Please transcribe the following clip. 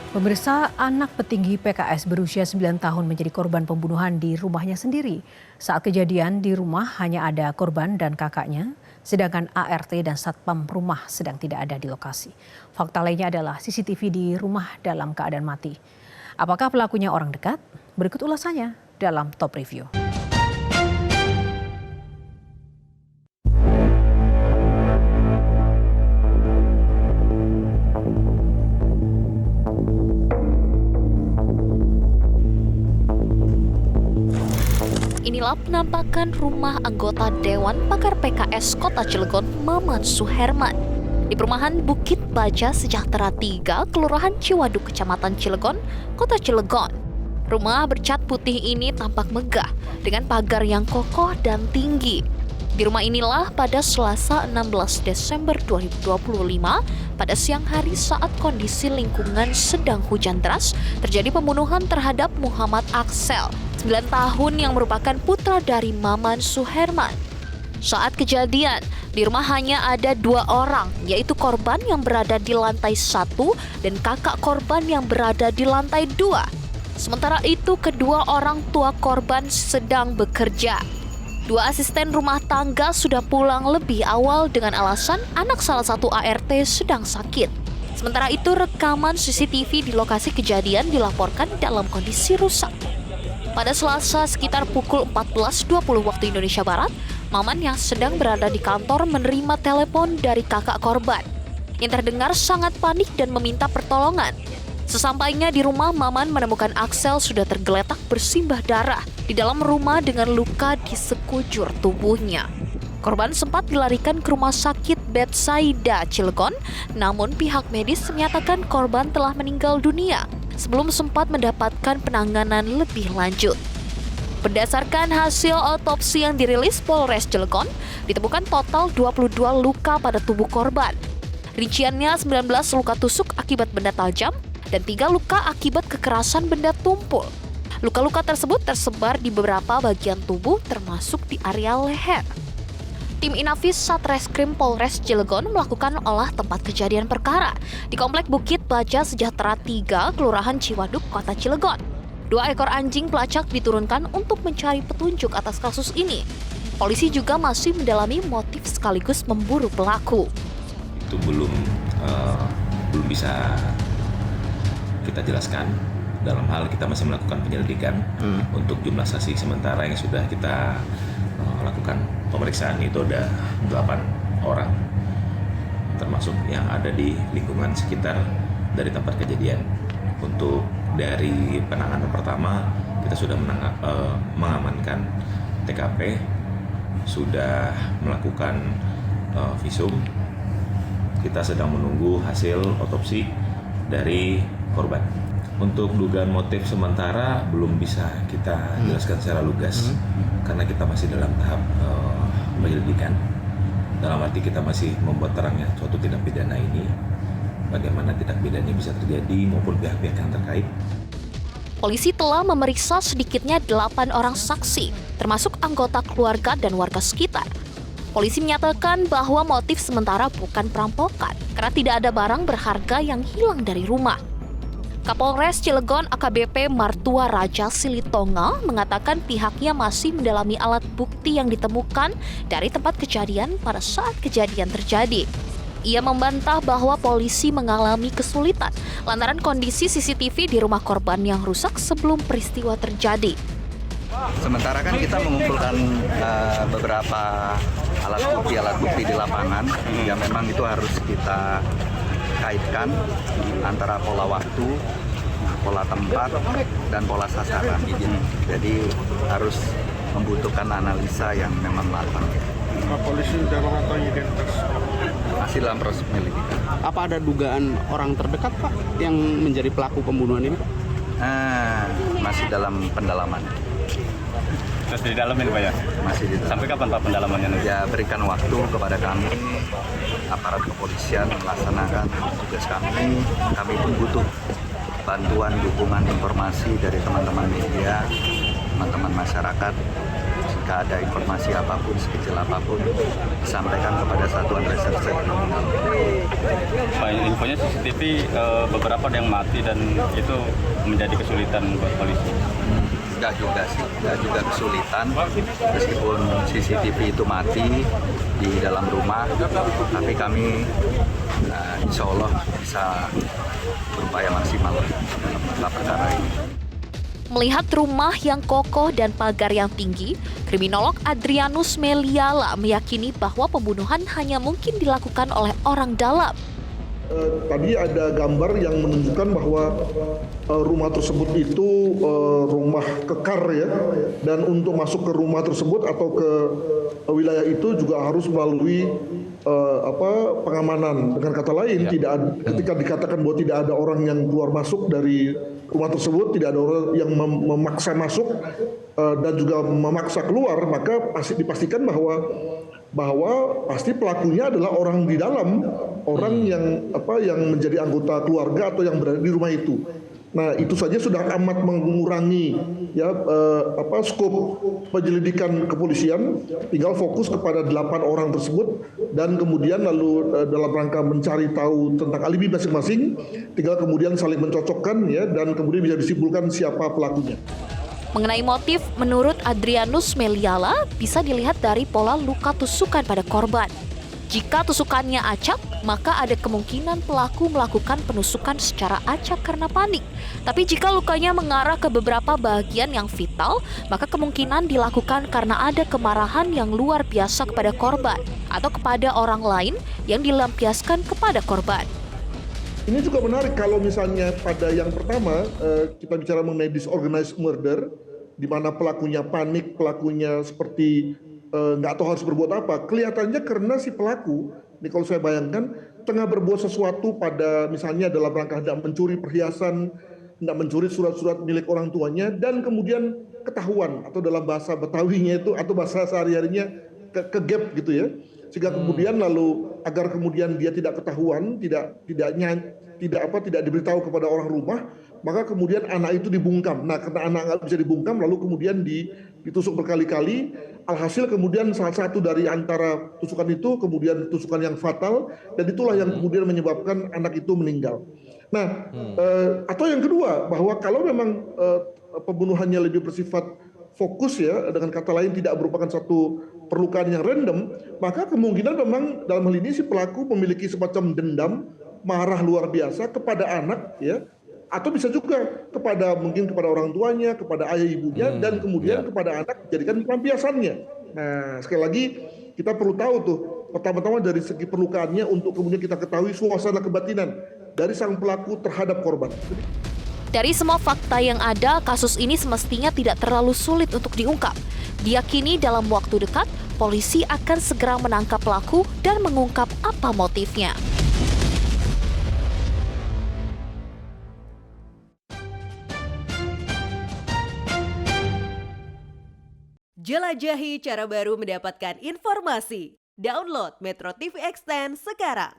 Pemirsa, anak petinggi PKS berusia 9 tahun menjadi korban pembunuhan di rumahnya sendiri. Saat kejadian di rumah hanya ada korban dan kakaknya, sedangkan ART dan Satpam rumah sedang tidak ada di lokasi. Fakta lainnya adalah CCTV di rumah dalam keadaan mati. Apakah pelakunya orang dekat? Berikut ulasannya dalam Top Review. Inilah penampakan rumah anggota Dewan Pakar PKS Kota Cilegon, Maman Suherman. Di perumahan Bukit Baja Sejahtera 3, Kelurahan Ciwaduk, Kecamatan Cilegon, Kota Cilegon. Rumah bercat putih ini tampak megah dengan pagar yang kokoh dan tinggi. Di rumah inilah pada Selasa 16 Desember 2025, pada siang hari saat kondisi lingkungan sedang hujan deras, terjadi pembunuhan terhadap Muhammad Aksel, 9 tahun yang merupakan putra dari Maman Suherman. Saat kejadian, di rumah hanya ada 2 orang, yaitu korban yang berada di lantai 1 dan kakak korban yang berada di lantai 2. Sementara itu, kedua orang tua korban sedang bekerja. 2 asisten rumah tangga sudah pulang lebih awal dengan alasan anak salah satu ART sedang sakit. Sementara itu, rekaman CCTV di lokasi kejadian dilaporkan dalam kondisi rusak. Pada Selasa sekitar pukul 14.20 waktu Indonesia Barat, Maman yang sedang berada di kantor menerima telepon dari kakak korban yang terdengar sangat panik dan meminta pertolongan. Sesampainya di rumah, Maman menemukan Aksel sudah tergeletak bersimbah darah di dalam rumah dengan luka di sekujur tubuhnya. Korban sempat dilarikan ke rumah sakit Betsaida Cilegon, namun pihak medis menyatakan korban telah meninggal dunia sebelum sempat mendapatkan penanganan lebih lanjut. Berdasarkan hasil otopsi yang dirilis Polres Cilegon, ditemukan total 22 luka pada tubuh korban. Rinciannya 19 luka tusuk akibat benda tajam dan 3 luka akibat kekerasan benda tumpul. Luka-luka tersebut tersebar di beberapa bagian tubuh termasuk di area leher. Tim Inafis Satreskrim Polres Cilegon melakukan olah tempat kejadian perkara di Komplek Bukit Baja Sejahtera 3, Kelurahan Ciwaduk, Kota Cilegon. 2 ekor anjing pelacak diturunkan untuk mencari petunjuk atas kasus ini. Polisi juga masih mendalami motif sekaligus memburu pelaku. Itu belum bisa kita jelaskan. Dalam hal kita masih melakukan penyelidikan untuk jumlah saksi sementara yang sudah kita lakukan pemeriksaan itu ada 8 orang, termasuk yang ada di lingkungan sekitar dari tempat kejadian. Untuk dari penanganan pertama, kita sudah mengamankan TKP, sudah melakukan visum. Kita sedang menunggu hasil otopsi dari korban. Untuk dugaan motif sementara belum bisa kita jelaskan secara lugas karena kita masih dalam tahap penyelidikan. Dalam arti kita masih membuat terangnya suatu tindak pidana ini, bagaimana tindak pidana ini bisa terjadi maupun pihak-pihak yang terkait. Polisi telah memeriksa sedikitnya 8 orang saksi, termasuk anggota keluarga dan warga sekitar. Polisi menyatakan bahwa motif sementara bukan perampokan karena tidak ada barang berharga yang hilang dari rumah. Kapolres Cilegon AKBP Martua Raja Silitonga mengatakan pihaknya masih mendalami alat bukti yang ditemukan dari tempat kejadian pada saat kejadian terjadi. Ia membantah bahwa polisi mengalami kesulitan lantaran kondisi CCTV di rumah korban yang rusak sebelum peristiwa terjadi. Sementara kan kita mengumpulkan beberapa alat bukti di lapangan yang memang itu harus kita kaitkan antara pola waktu, pola tempat, dan pola sasaran. Jadi harus membutuhkan analisa yang memang matang. Polisi sudah mengetahui identitas masih dalam proses penyelidikan. Apa ada dugaan orang terdekat, Pak, yang menjadi pelaku pembunuhan ini, Pak? Masih dalam pendalaman. Terus didalamin, Pak, ya? Masih di Sampai kapan, Pak, pendalamannya? Ya, berikan waktu kepada kami, aparat kepolisian melaksanakan tugas kami. Kami pun butuh bantuan, dukungan, informasi dari teman-teman media, teman-teman masyarakat, jika ada informasi apapun, sekecil apapun, disampaikan kepada Satuan Reserse Kriminal. Pak, infonya CCTV beberapa ada yang mati dan itu menjadi kesulitan buat polisi. Enggak juga sih, enggak juga kesulitan. Meskipun CCTV itu mati di dalam rumah, tapi kami insya Allah bisa berupaya maksimal dalam perkara ini. Melihat rumah yang kokoh dan pagar yang tinggi, kriminolog Adrianus Meliala meyakini bahwa pembunuhan hanya mungkin dilakukan oleh orang dalam. Tadi ada gambar yang menunjukkan bahwa rumah tersebut itu rumah kekar ya, dan untuk masuk ke rumah tersebut atau ke wilayah itu juga harus melalui pengamanan. Dengan kata lain, ketika dikatakan bahwa tidak ada orang yang keluar masuk dari rumah tersebut, tidak ada orang yang memaksa masuk dan juga memaksa keluar, maka pasti dipastikan bahwa pasti pelakunya adalah orang di dalam, orang yang menjadi anggota keluarga atau yang berada di rumah itu. Nah, itu saja sudah amat mengurangi skop penyelidikan kepolisian. Tinggal fokus kepada 8 orang tersebut dan kemudian lalu dalam rangka mencari tahu tentang alibi masing-masing, tinggal kemudian saling mencocokkan ya, dan kemudian bisa disimpulkan siapa pelakunya. Mengenai motif, menurut Adrianus Meliala bisa dilihat dari pola luka tusukan pada korban. Jika tusukannya acak, maka ada kemungkinan pelaku melakukan penusukan secara acak karena panik. Tapi jika lukanya mengarah ke beberapa bagian yang vital, maka kemungkinan dilakukan karena ada kemarahan yang luar biasa kepada korban atau kepada orang lain yang dilampiaskan kepada korban. Ini juga menarik kalau misalnya pada yang pertama kita bicara mengenai disorganized murder, di mana pelakunya panik, pelakunya seperti nggak tahu harus berbuat apa. Kelihatannya karena si pelaku, ini kalau saya bayangkan, tengah berbuat sesuatu pada misalnya dalam rangka hendak mencuri perhiasan, hendak mencuri surat-surat milik orang tuanya, dan kemudian ketahuan atau dalam bahasa Betawinya itu atau bahasa sehari-harinya kegap gitu ya. Sehingga kemudian lalu agar kemudian dia tidak ketahuan, tidak diberitahu kepada orang rumah, maka kemudian anak itu dibungkam. Nah, karena anak nggak bisa dibungkam, lalu kemudian ditusuk berkali-kali. Alhasil kemudian salah satu dari antara tusukan itu kemudian tusukan yang fatal, dan itulah yang kemudian menyebabkan anak itu meninggal. Nah, atau yang kedua, bahwa kalau memang pembunuhannya lebih bersifat fokus ya, dengan kata lain tidak merupakan satu perlukaan yang random, maka kemungkinan memang dalam hal ini si pelaku memiliki semacam dendam, marah luar biasa kepada anak ya, atau bisa juga mungkin kepada orang tuanya, kepada ayah ibunya, dan kemudian kepada anak jadikan pelampiasannya. Nah, sekali lagi kita perlu tahu tuh pertama-tama dari segi perlukaannya untuk kemudian kita ketahui suasana kebatinan dari sang pelaku terhadap korban. Dari semua fakta yang ada, kasus ini semestinya tidak terlalu sulit untuk diungkap. Diyakini dalam waktu dekat, polisi akan segera menangkap pelaku dan mengungkap apa motifnya. Jelajahi cara baru mendapatkan informasi. Download Metro TV Extend sekarang.